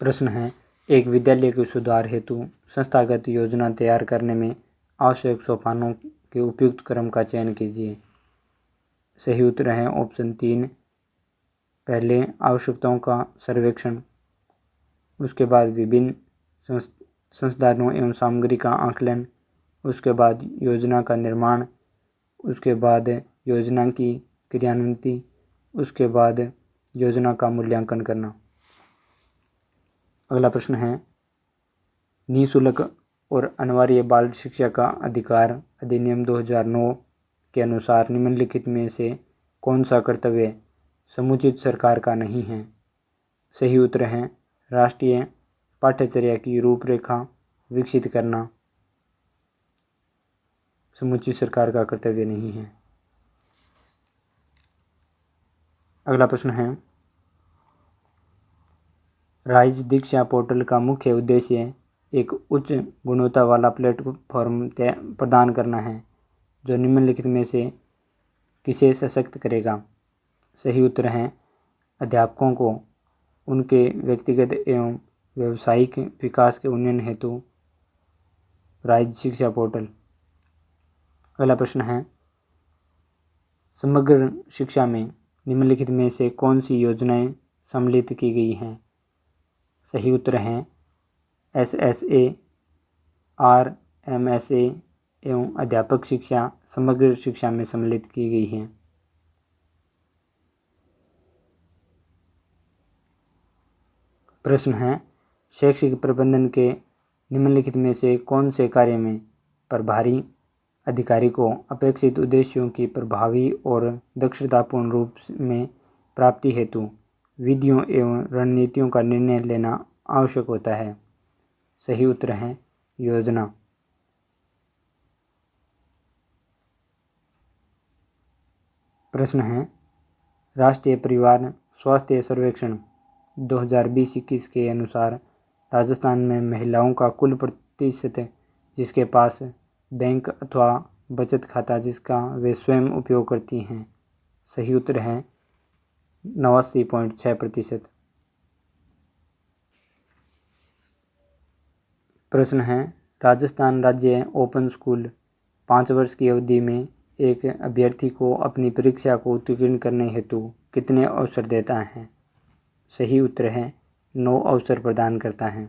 प्रश्न है एक विद्यालय के सुधार हेतु संस्थागत योजना तैयार करने में आवश्यक सोपानों के उपयुक्त क्रम का चयन कीजिए। सही उत्तर है ऑप्शन 3 पहले आवश्यकताओं का सर्वेक्षण, उसके बाद विभिन्न संसाधनों एवं सामग्री का आकलन, उसके बाद योजना का निर्माण, उसके बाद योजना की क्रियान्विति, उसके बाद योजना का मूल्यांकन करना। अगला प्रश्न है निःशुल्क और अनिवार्य बाल शिक्षा का अधिकार अधिनियम 2009 के अनुसार निम्नलिखित में से कौन सा कर्तव्य समुचित सरकार का नहीं है। सही उत्तर है राष्ट्रीय पाठ्यचर्या की रूपरेखा विकसित करना समुचित सरकार का कर्तव्य नहीं है। अगला प्रश्न है राइज दीक्षा पोर्टल का मुख्य उद्देश्य एक उच्च गुणवत्ता वाला प्लेटफॉर्म प्रदान करना है जो निम्नलिखित में से किसे सशक्त करेगा। सही उत्तर है अध्यापकों को उनके व्यक्तिगत एवं व्यावसायिक विकास के उन्नयन हेतु राइज शिक्षा पोर्टल। अगला प्रश्न है समग्र शिक्षा में निम्नलिखित में से कौन सी योजनाएं सम्मिलित की गई हैं। सही उत्तर हैं SSA, RMSA एवं अध्यापक शिक्षा समग्र शिक्षा में सम्मिलित की गई हैं। प्रश्न है शैक्षिक प्रबंधन के निम्नलिखित में से कौन से कार्य में प्रभारी अधिकारी को अपेक्षित उद्देश्यों की प्रभावी और दक्षतापूर्ण रूप में प्राप्ति हेतु विधियों एवं रणनीतियों का निर्णय लेना आवश्यक होता है। सही उत्तर है योजना। प्रश्न है राष्ट्रीय परिवार स्वास्थ्य सर्वेक्षण 2020-21 के अनुसार राजस्थान में महिलाओं का कुल प्रतिशत जिसके पास बैंक अथवा बचत खाता जिसका वे स्वयं उपयोग करती हैं। सही उत्तर है 89.6%। प्रश्न है राजस्थान राज्य ओपन स्कूल 5 वर्ष की अवधि में एक अभ्यर्थी को अपनी परीक्षा को उत्तीर्ण करने हेतु कितने अवसर देता है। सही उत्तर है 9 अवसर प्रदान करता है।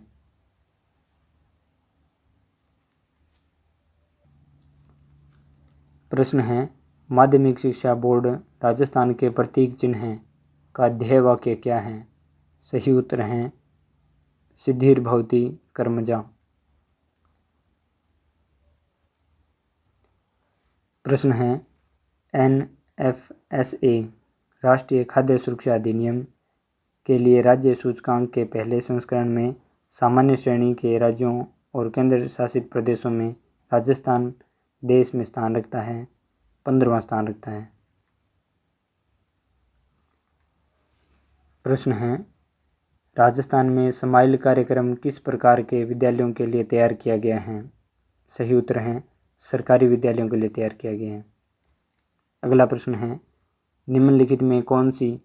प्रश्न है माध्यमिक शिक्षा बोर्ड राजस्थान के प्रतीक चिन्ह का ध्येय वाक्य क्या है। सही उत्तर है सिद्धिर भवति कर्मजा। प्रश्न है NFSA राष्ट्रीय खाद्य सुरक्षा अधिनियम के लिए राज्य सूचकांक के पहले संस्करण में सामान्य श्रेणी के राज्यों और केंद्र शासित प्रदेशों में राजस्थान देश में स्थान रखता है 15वां स्थान रखता है। प्रश्न है राजस्थान में समाइल कार्यक्रम किस प्रकार के विद्यालयों के लिए तैयार किया गया है। सही उत्तर है सरकारी विद्यालयों के लिए तैयार किया गया है। अगला प्रश्न है निम्नलिखित में कौन सी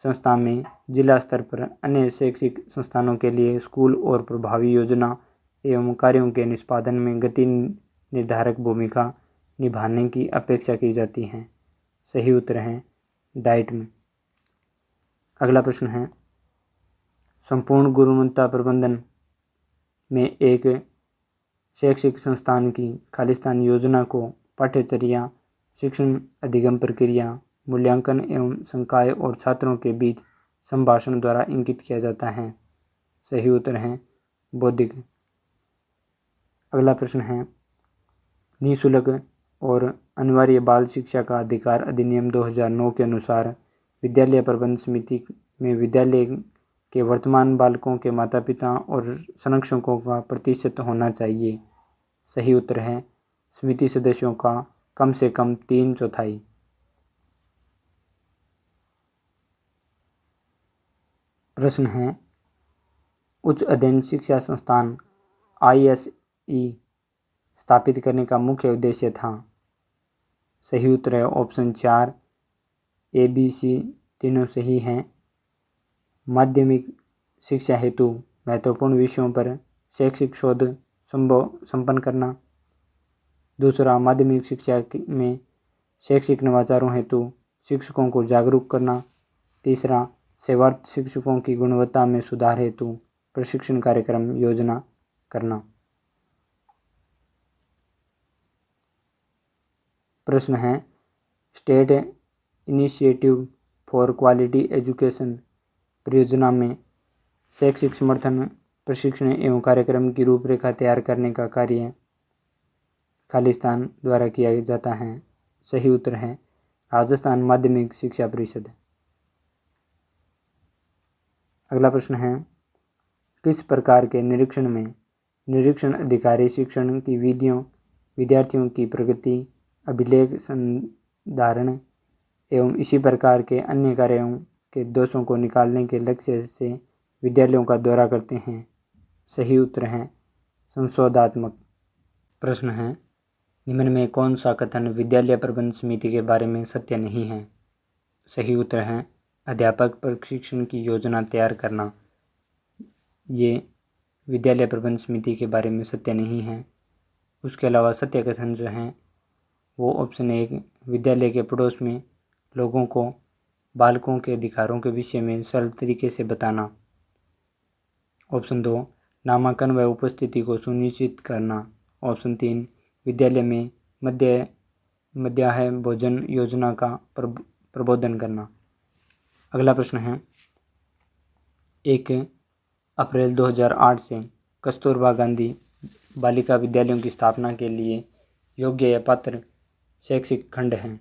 संस्था में जिला स्तर पर अन्य शैक्षिक संस्थानों के लिए स्कूल और प्रभावी योजना एवं कार्यों के निष्पादन में गति निर्धारक भूमिका निभाने की अपेक्षा की जाती है। सही उत्तर है डाइट में। अगला प्रश्न है संपूर्ण गुणवत्ता प्रबंधन में एक शैक्षिक संस्थान की खालिस्तान योजना को पाठ्यचर्या शिक्षण अधिगम प्रक्रिया मूल्यांकन एवं संकाय और छात्रों के बीच संभाषण द्वारा इंगित किया जाता है। सही उत्तर है बौद्धिक। अगला प्रश्न है निःशुल्क और अनिवार्य बाल शिक्षा का अधिकार अधिनियम 2009 के अनुसार विद्यालय प्रबंध समिति में विद्यालय के वर्तमान बालकों के माता पिता और संरक्षकों का प्रतिशत होना चाहिए। सही उत्तर है समिति सदस्यों का कम से कम 3/4। प्रश्न है उच्च अध्ययन शिक्षा संस्थान ISE स्थापित करने का मुख्य उद्देश्य था। सही उत्तर है ऑप्शन 4 ABC तीनों सही हैं। माध्यमिक शिक्षा हेतु महत्वपूर्ण विषयों पर शैक्षिक शोध संपन्न करना। दूसरा माध्यमिक शिक्षा में शैक्षिक नवाचारों हेतु शिक्षकों को जागरूक करना। तीसरा सेवारत शिक्षकों की गुणवत्ता में सुधार हेतु प्रशिक्षण कार्यक्रम योजना करना। प्रश्न है state initiative for quality education परियोजना में शैक्षिक समर्थन प्रशिक्षण एवं कार्यक्रम की रूपरेखा तैयार करने का कार्य खालिस्तान द्वारा किया जाता है। सही उत्तर है राजस्थान माध्यमिक शिक्षा परिषद। अगला प्रश्न है किस प्रकार के निरीक्षण में निरीक्षण अधिकारी शिक्षण की विधियों विद्यार्थियों की प्रगति अभिलेख संधारण एवं इसी प्रकार के अन्य कार्यों के दोषों को निकालने के लक्ष्य से विद्यालयों का दौरा करते हैं। सही उत्तर है संशोधात्मक। प्रश्न है, निम्न में कौन सा कथन विद्यालय प्रबंध समिति के बारे में सत्य नहीं है? सही उत्तर है अध्यापक प्रशिक्षण की योजना तैयार करना। ये विद्यालय प्रबंध समिति के बारे में सत्य नहीं है। उसके अलावा सत्य कथन जो हैं वो ऑप्शन 1, विद्यालय के पड़ोस में लोगों को बालकों के अधिकारों के विषय में सरल तरीके से बताना। ऑप्शन 2, नामांकन व उपस्थिति को सुनिश्चित करना। ऑप्शन 3, विद्यालय में मध्याह्न भोजन योजना का प्रबोधन करना। अगला प्रश्न है, 1 अप्रैल 2008 से कस्तूरबा गांधी बालिका विद्यालयों की स्थापना के लिए योग्य या पात्र शैक्षिक खंड हैं।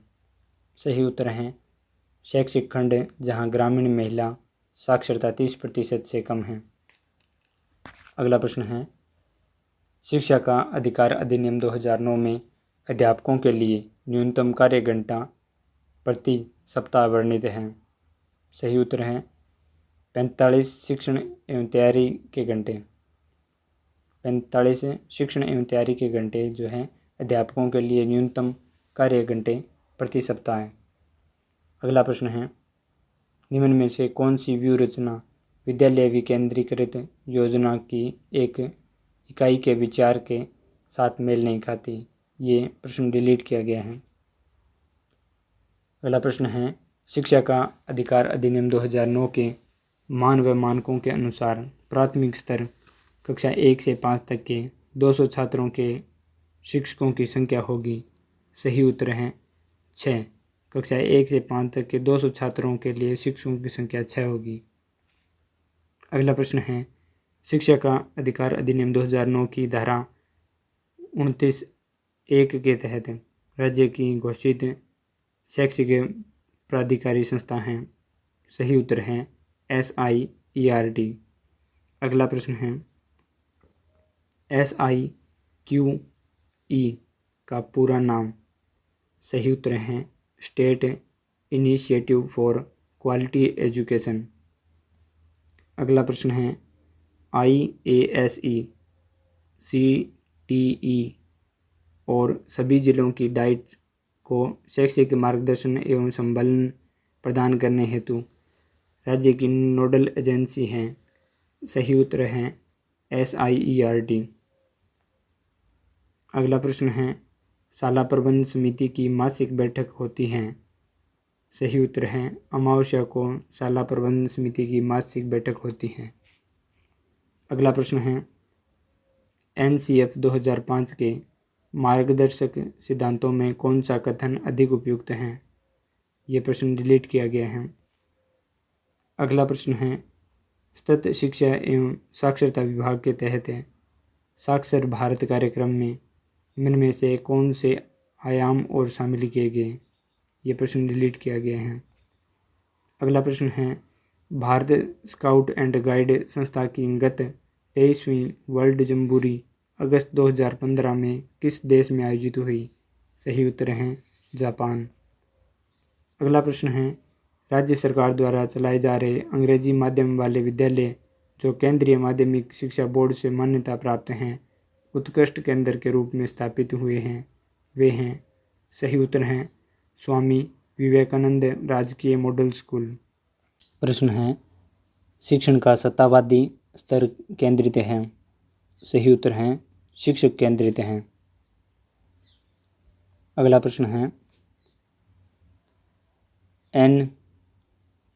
सही उत्तर हैं शैक्षिक खंड जहां ग्रामीण महिला साक्षरता 30% से कम है। अगला प्रश्न है, शिक्षा का अधिकार अधिनियम 2009 में अध्यापकों के लिए न्यूनतम कार्य घंटा प्रति सप्ताह वर्णित है। सही उत्तर है 45 शिक्षण एवं तैयारी के घंटे। 45 शिक्षण एवं तैयारी के घंटे जो हैं अध्यापकों के लिए न्यूनतम कार्य घंटे प्रति सप्ताह है। अगला प्रश्न है, निम्न में से कौन सी व्यू रचना विद्यालय विकेंद्रीकृत योजना की एक इकाई के विचार के साथ मेल नहीं खाती? ये प्रश्न डिलीट किया गया है। अगला प्रश्न है, शिक्षा का अधिकार अधिनियम 2009 के मान व मानकों के अनुसार प्राथमिक स्तर कक्षा 1 से 5 तक के 200 छात्रों के शिक्षकों की संख्या होगी। सही उत्तर है 6। कक्षा 1 से 5 तक के 200 छात्रों के लिए शिक्षकों की संख्या 6 होगी। अगला प्रश्न है, शिक्षा का अधिकार अधिनियम 2009 की धारा 29(1) के तहत राज्य की घोषित शैक्षिक प्राधिकारी संस्था हैं। सही उत्तर है SIERT। अगला प्रश्न है, SIQE का पूरा नाम? सही उत्तर है state initiative for quality education. अगला प्रश्न है, IASE CTE और सभी जिलों की डाइट को शैक्षिक मार्गदर्शन एवं संबलन प्रदान करने हेतु राज्य की नोडल एजेंसी हैं। सही उत्तर है SIERT। अगला प्रश्न है, शाला प्रबंध समिति की मासिक बैठक होती हैं। सही उत्तर है अमावस्या को शाला प्रबंध समिति की मासिक बैठक होती है। अगला प्रश्न है, NCF 2005 के मार्गदर्शक सिद्धांतों में कौन सा कथन अधिक उपयुक्त है? ये प्रश्न डिलीट किया गया है। अगला प्रश्न है, सतत शिक्षा एवं साक्षरता विभाग के तहत साक्षर भारत कार्यक्रम में निम्न में से कौन से आयाम और शामिल किए गए? ये प्रश्न डिलीट किया गया है। अगला प्रश्न है, भारत स्काउट एंड गाइड संस्था की गत 23वीं वर्ल्ड जम्बूरी अगस्त 2015 में किस देश में आयोजित हुई? सही उत्तर है जापान। अगला प्रश्न है, राज्य सरकार द्वारा चलाए जा रहे अंग्रेजी माध्यम वाले विद्यालय जो केंद्रीय माध्यमिक शिक्षा बोर्ड से मान्यता प्राप्त हैं, उत्कृष्ट केंद्र के रूप में स्थापित हुए हैं, वे हैं? सही उत्तर हैं स्वामी विवेकानंद राजकीय मॉडल स्कूल। प्रश्न है, शिक्षण का सत्तावादी स्तर केंद्रित है। सही उत्तर हैं शिक्षक केंद्रित हैं। अगला प्रश्न है,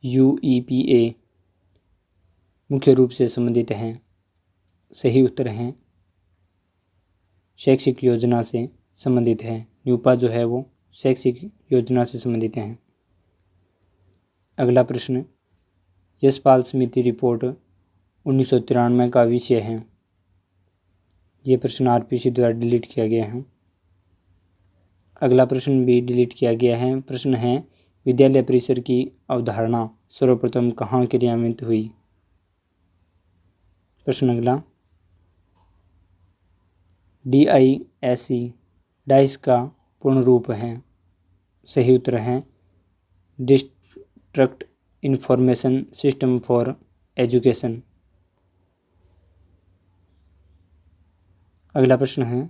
NUEPA मुख्य रूप से संबंधित हैं। सही उत्तर हैं शैक्षिक योजना से संबंधित है। न्यूपा जो है वो शैक्षिक योजना से संबंधित हैं। अगला प्रश्न, यशपाल समिति रिपोर्ट 1993 का विषय है। ये प्रश्न RPC द्वारा डिलीट किया गया है। अगला प्रश्न भी डिलीट किया गया है। प्रश्न है, विद्यालय परिसर की अवधारणा सर्वप्रथम कहाँ क्रियान्वित हुई? प्रश्न अगला, DISC डाइस का पूर्ण रूप है। सही उत्तर है district information system for education. अगला प्रश्न है,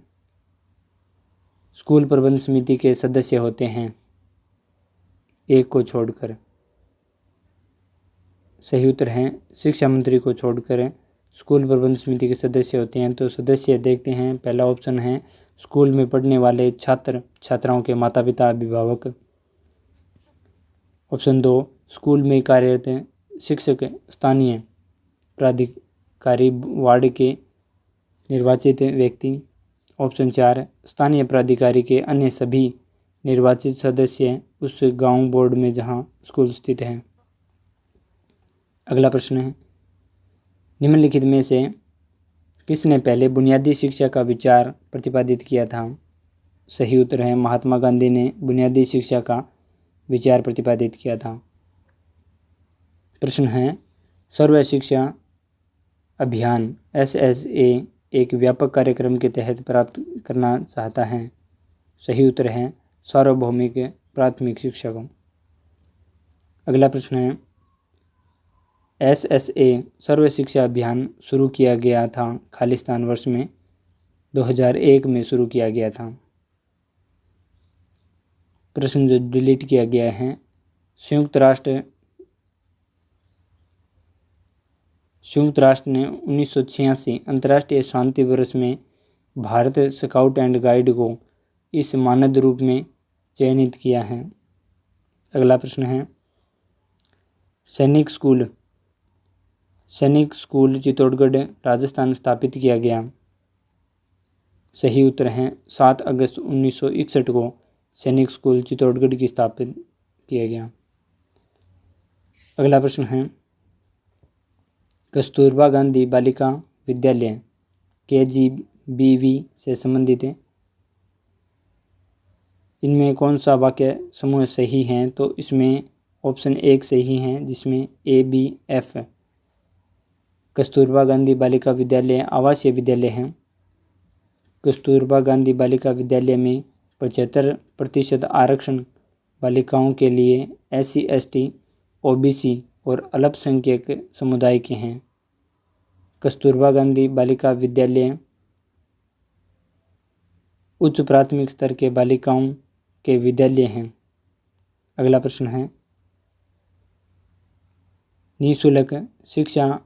स्कूल प्रबंध समिति के सदस्य होते हैं, एक को छोड़कर। सही उत्तर है शिक्षा मंत्री को छोड़कर स्कूल प्रबंध समिति के सदस्य होते हैं। तो सदस्य देखते हैं, पहला ऑप्शन है स्कूल में पढ़ने वाले छात्र छात्राओं के माता पिता अभिभावक। ऑप्शन 2 स्कूल में कार्यरत शिक्षक स्थानीय प्राधिकारी वार्ड के निर्वाचित व्यक्ति। ऑप्शन 4 स्थानीय प्राधिकारी के अन्य सभी निर्वाचित सदस्य उस गांव बोर्ड में जहां स्कूल स्थित है। अगला प्रश्न है, निम्नलिखित में से किसने पहले बुनियादी शिक्षा का विचार प्रतिपादित किया था। सही उत्तर है महात्मा गांधी ने बुनियादी शिक्षा का विचार प्रतिपादित किया था। प्रश्न है, सर्व शिक्षा अभियान SSA एक व्यापक कार्यक्रम के तहत प्राप्त करना चाहता है। सही उत्तर है सार्वभौमिक प्राथमिक शिक्षा को। अगला प्रश्न है, SSA सर्व शिक्षा अभियान शुरू किया गया था खालिस्तान वर्ष में 2001 में शुरू किया गया था। प्रश्न जो डिलीट किया गया है, संयुक्त राष्ट्र ने 1986 अंतर्राष्ट्रीय शांति दिवस में भारत स्काउट एंड गाइड को इस मानद रूप में चयनित किया है। अगला प्रश्न है, सैनिक स्कूल चित्तौड़गढ़ राजस्थान स्थापित किया गया। सही उत्तर है 7 अगस्त 1961 को सैनिक स्कूल चित्तौड़गढ़ की स्थापित किया गया। अगला प्रश्न है, कस्तूरबा गांधी बालिका विद्यालय KGBV से संबंधित है, इनमें कौन सा वाक्य समूह सही है। तो इसमें ऑप्शन 1 सही है, जिसमें ABF कस्तूरबा गांधी बालिका विद्यालय आवासीय विद्यालय है। कस्तूरबा गांधी बालिका विद्यालय में 75% आरक्षण बालिकाओं के लिए SC ST OBC और अल्पसंख्यक समुदाय के हैं। कस्तूरबा गांधी बालिका विद्यालय उच्च प्राथमिक स्तर के बालिकाओं के विद्यालय हैं। अगला प्रश्न है, निःशुल्क शिक्षा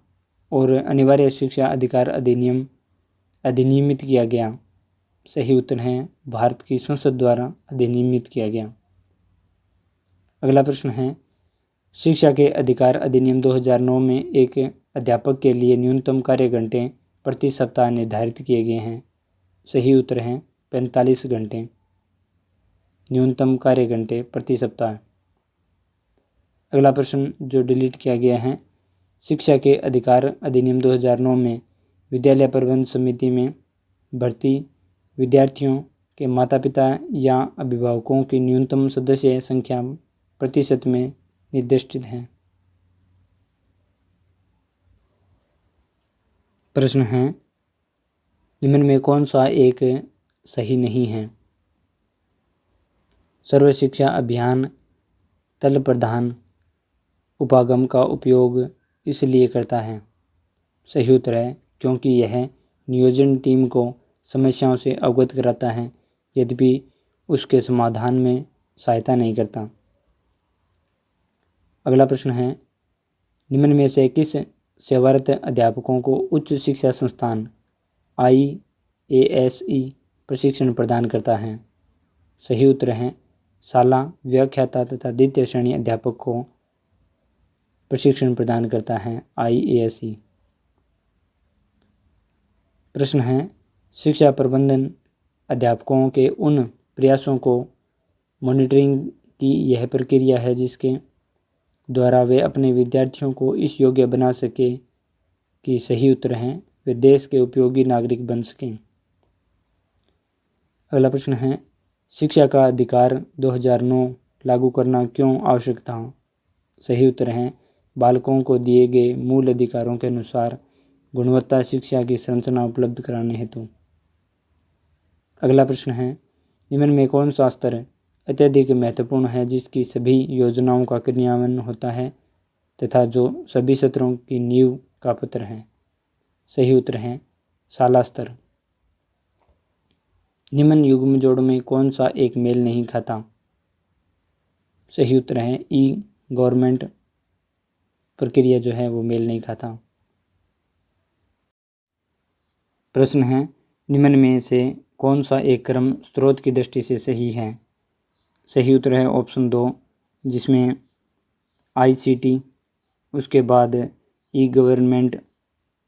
और अनिवार्य शिक्षा अधिकार अधिनियम अधिनियमित किया गया। सही उत्तर है भारत की संसद द्वारा अधिनियमित किया गया। अगला प्रश्न है, शिक्षा के अधिकार अधिनियम 2009 में एक अध्यापक के लिए न्यूनतम कार्य घंटे प्रति सप्ताह निर्धारित किए गए हैं। सही उत्तर है 45 घंटे न्यूनतम कार्य घंटे प्रति सप्ताह। अगला प्रश्न जो डिलीट किया गया है, शिक्षा के अधिकार अधिनियम 2009 में विद्यालय प्रबंध समिति में भर्ती विद्यार्थियों के माता पिता या अभिभावकों की न्यूनतम सदस्य संख्या प्रतिशत में निर्दिष्ट है। प्रश्न है, निम्न में कौन सा एक सही नहीं है। सर्व शिक्षा अभियान तल प्रधान उपागम का उपयोग इसलिए करता है। सही उत्तर है क्योंकि यह नियोजन टीम को समस्याओं से अवगत कराता है, यद्यपि उसके समाधान में सहायता नहीं करता। अगला प्रश्न है, निम्न में से किस सेवारत अध्यापकों को उच्च शिक्षा संस्थान IASE प्रशिक्षण प्रदान करता है। सही उत्तर है शाला व्याख्याता तथा द्वितीय श्रेणी अध्यापक को प्रशिक्षण प्रदान करता है IASE। प्रश्न है, शिक्षा प्रबंधन अध्यापकों के उन प्रयासों को मॉनिटरिंग की यह प्रक्रिया है जिसके द्वारा वे अपने विद्यार्थियों को इस योग्य बना सके कि सही उत्तर हैं वे देश के उपयोगी नागरिक बन सकें। अगला प्रश्न है, शिक्षा का अधिकार 2009 लागू करना क्यों आवश्यक था। सही उत्तर है बालकों को दिए गए मूल अधिकारों के अनुसार गुणवत्ता शिक्षा की संरचना उपलब्ध कराने हेतु। अगला प्रश्न है, निम्न में कौन सा स्तर अत्यधिक महत्वपूर्ण है जिसकी सभी योजनाओं का क्रियान्वयन होता है तथा जो सभी सत्रों की नींव का पत्र है। सही उत्तर है शाला स्तर। निम्न युग्म जोड़ में कौन सा एक मेल नहीं खाता? सही उत्तर है ई गवर्नमेंट प्रक्रिया जो है वो मेल नहीं खाता। प्रश्न है निम्न में से कौन सा एक क्रम स्रोत की दृष्टि से सही है? सही उत्तर है ऑप्शन 2 जिसमें ICT, उसके बाद ई गवर्नमेंट,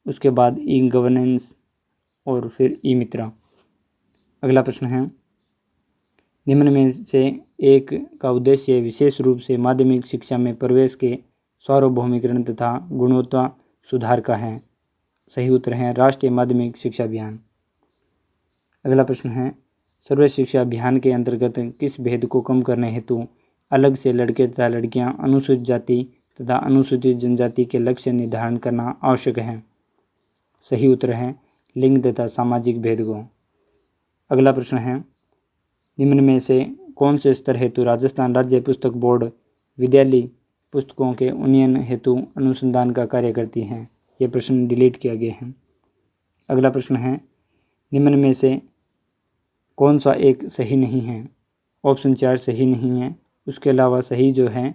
उसके बाद ई गवर्नेंस और फिर ई मित्रा। अगला प्रश्न है निम्न में से एक का उद्देश्य विशेष रूप से माध्यमिक शिक्षा में प्रवेश के सार्वभौमिकरण तथा गुणवत्ता सुधार का है। सही उत्तर है राष्ट्रीय माध्यमिक शिक्षा अभियान। अगला प्रश्न है सर्व शिक्षा अभियान के अंतर्गत किस भेद को कम करने हेतु अलग से लड़के तथा लड़कियां, अनुसूचित जाति तथा अनुसूचित जनजाति के लक्ष्य निर्धारण करना आवश्यक है? सही उत्तर है लिंग तथा सामाजिक भेद को। अगला प्रश्न है निम्न में से कौन से स्तर हेतु राजस्थान राज्य पुस्तक बोर्ड विद्यालय पुस्तकों के उन्नयन हेतु अनुसंधान का कार्य करती है? ये प्रश्न डिलीट किया गया है। अगला प्रश्न है निम्न में से कौन सा एक सही नहीं है? ऑप्शन 4 सही नहीं है। उसके अलावा सही जो है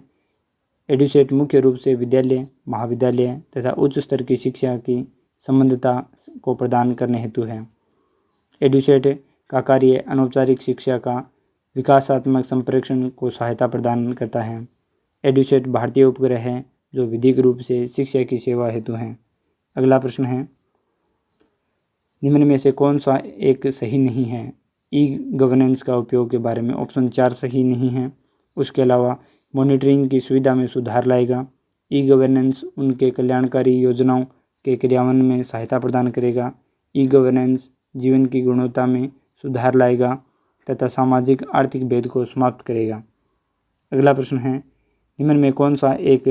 एडुसेट मुख्य रूप से विद्यालय, महाविद्यालय तथा उच्च स्तर की शिक्षा की संबद्धता को प्रदान करने हेतु है। एडुसेट का कार्य अनौपचारिक शिक्षा का विकासात्मक संप्रेषण को सहायता प्रदान करता है। एडुसेट भारतीय उपग्रह है जो विधिक रूप से शिक्षा की सेवा हेतु है। अगला प्रश्न है निम्न में से कौन सा एक सही नहीं है? ई गवर्नेंस का उपयोग के बारे में ऑप्शन 4 सही नहीं है। उसके अलावा मॉनिटरिंग की सुविधा में सुधार लाएगा। ई गवर्नेंस उनके कल्याणकारी योजनाओं के क्रियान्वयन में सहायता प्रदान करेगा। ई गवर्नेंस जीवन की गुणवत्ता में सुधार लाएगा तथा सामाजिक आर्थिक भेद को समाप्त करेगा। अगला प्रश्न है निम्न में कौन सा एक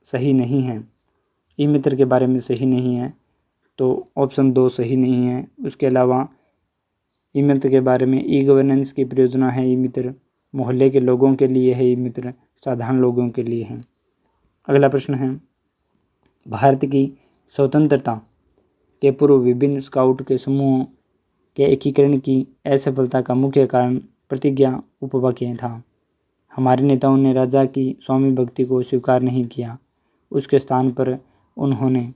सही नहीं है? ई मित्र के बारे में सही नहीं है तो ऑप्शन 2 सही नहीं है। उसके अलावा ई मित्र के बारे में ई गवर्नेंस की परियोजना है ई मित्र, मोहल्ले के लोगों के लिए है ई मित्र, साधारण लोगों के लिए है। अगला प्रश्न है भारत की स्वतंत्रता के पूर्व विभिन्न स्काउट के समूहों के एकीकरण की असफलता का मुख्य कारण प्रतिज्ञा उपवाक्य था। हमारे नेताओं ने राजा की स्वामी भक्ति को स्वीकार नहीं किया, उसके स्थान पर उन्होंने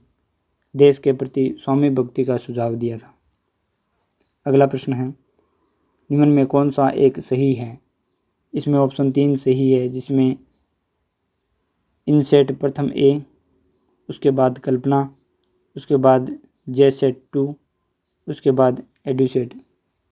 देश के प्रति स्वामी भक्ति का सुझाव दिया था। अगला प्रश्न है निम्न में कौन सा एक सही है? इसमें ऑप्शन 3 सही है जिसमें इनसेट प्रथम ए, उसके बाद कल्पना, उसके बाद जेसेट 2, उसके बाद एडुसेट।